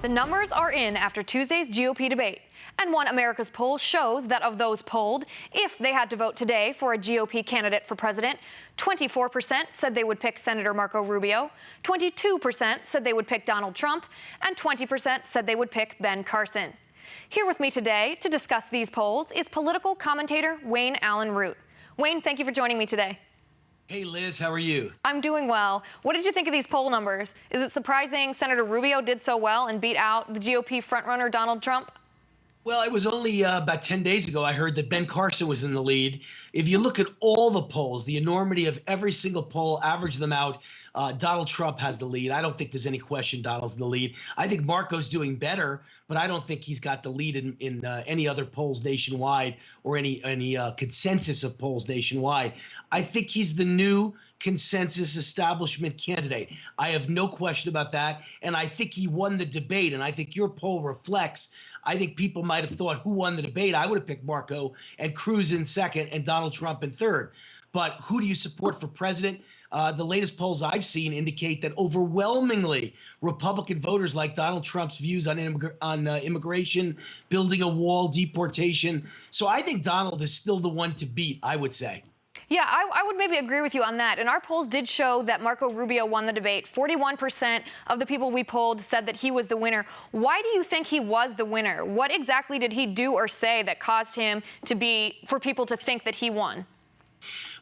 The numbers are in after Tuesday's GOP debate. And one America's poll shows that of those polled, if they had to vote today for a GOP candidate for president, 24% said they would pick Senator Marco Rubio, 22% said they would pick Donald Trump, and 20% said they would pick Ben Carson. Here with me today to discuss these polls is political commentator Wayne Allen Root. Wayne, thank you for joining me today. Hey, Liz, how are you? I'm doing well. What did you think of these poll numbers? Is it surprising Senator Rubio did so well and beat out the GOP frontrunner Donald Trump? Well, it was only about 10 days ago I heard that Ben Carson was in the lead. If you look at all the polls, the enormity of every single poll, average them out, Donald Trump has the lead. I don't think there's any question Donald's the lead. I think Marco's doing better, but I don't think he's got the lead in any other polls nationwide or any consensus of polls nationwide. I think he's the new consensus establishment candidate. I have no question about that. And I think he won the debate. And I think your poll reflects, I think people might have thought who won the debate. I would have picked Marco and Cruz in second and Donald Trump in third. But who do you support for president? The latest polls I've seen indicate that overwhelmingly Republican voters like Donald Trump's views on immigration, building a wall, deportation. So I think Donald is still the one to beat, I would say. Yeah, I would maybe agree with you on that. And our polls did show that Marco Rubio won the debate. 41% of the people we polled said that he was the winner. Why do you think he was the winner? What exactly did he do or say that caused him for people to think that he won?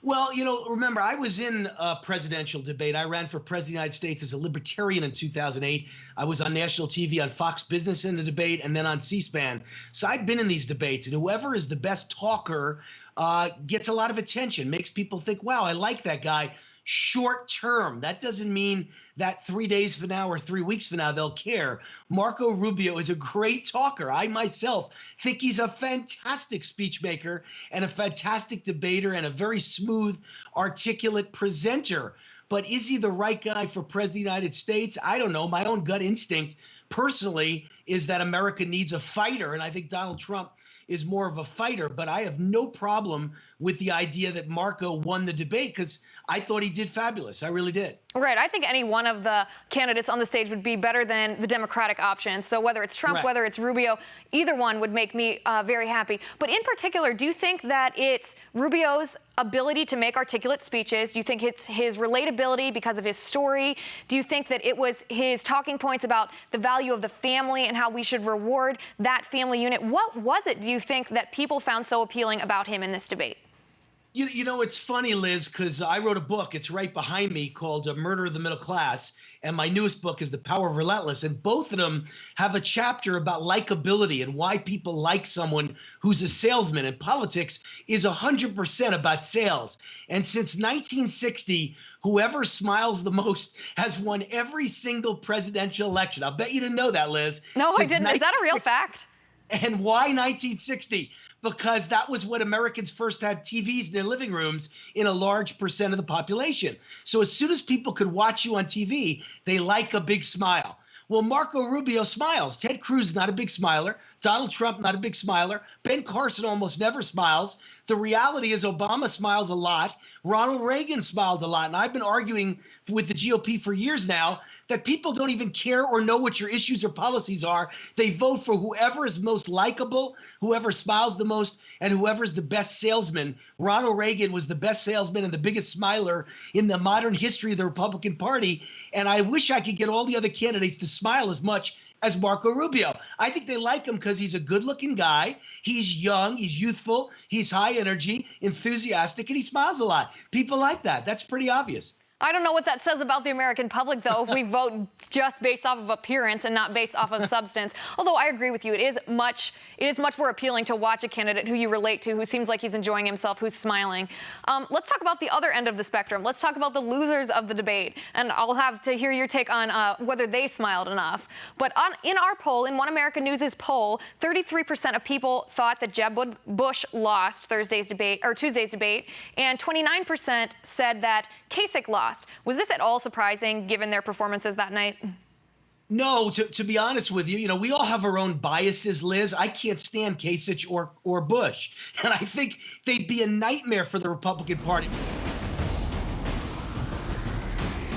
Well, you know, remember, I was in a presidential debate. I ran for president of the United States as a libertarian in 2008. I was on national TV on Fox Business in the debate and then on C-SPAN. So I've been in these debates, and whoever is the best talker gets a lot of attention, makes people think, wow, I like that guy. Short term. That doesn't mean that 3 days from now or 3 weeks from now they'll care. Marco Rubio is a great talker. I myself think he's a fantastic speechmaker and a fantastic debater and a very smooth, articulate presenter. But is he the right guy for president of the United States? I don't know. My own gut instinct personally is that America needs a fighter, and I think Donald Trump is more of a fighter. But I have no problem with the idea that Marco won the debate because I thought he did fabulous. I really did. Right. I think any one of the candidates on the stage would be better than the Democratic options. So whether it's Trump, whether it's Rubio, either one would make me very happy. But in particular, do you think that it's Rubio's ability to make articulate speeches? Do you think it's his relatability because of his story? Do you think that it was his talking points about the value of the family and how we should reward that family unit? What was it, do you think, that people found so appealing about him in this debate? You know, it's funny, Liz, because I wrote a book. It's right behind me called Murder of the Middle Class. And my newest book is The Power of Relentless. And both of them have a chapter about likability and why people like someone who's a salesman. And politics is 100% about sales. And since 1960, whoever smiles the most has won every single presidential election. I'll bet you didn't know that, Liz. No, I didn't. Is that a real fact? And why 1960? Because that was when Americans first had TVs in their living rooms in a large percent of the population. So as soon as people could watch you on TV, they like a big smile. Well, Marco Rubio smiles. Ted Cruz, not a big smiler. Donald Trump, not a big smiler. Ben Carson almost never smiles. The reality is Obama smiles a lot. Ronald Reagan smiled a lot. And I've been arguing with the GOP for years now that people don't even care or know what your issues or policies are. They vote for whoever is most likable, whoever smiles the most, and whoever's the best salesman. Ronald Reagan was the best salesman and the biggest smiler in the modern history of the Republican Party. And I wish I could get all the other candidates to smile as much as Marco Rubio. I think they like him because he's a good-looking guy. He's young, he's youthful, he's high energy, enthusiastic, and he smiles a lot. People like that. That's pretty obvious. I don't know what that says about the American public, though, if we vote just based off of appearance and not based off of substance. Although I agree with you, it is much more appealing to watch a candidate who you relate to, who seems like he's enjoying himself, who's smiling. Let's talk about the other end of the spectrum. Let's talk about the losers of the debate. And I'll have to hear your take on whether they smiled enough. But in our poll, in One American News' poll, 33% of people thought that Jeb Bush lost Tuesday's debate, and 29% said that Kasich lost. Was this at all surprising given their performances that night? No, to be honest with you, we all have our own biases, Liz. I can't stand Kasich or Bush. And I think they'd be a nightmare for the Republican Party.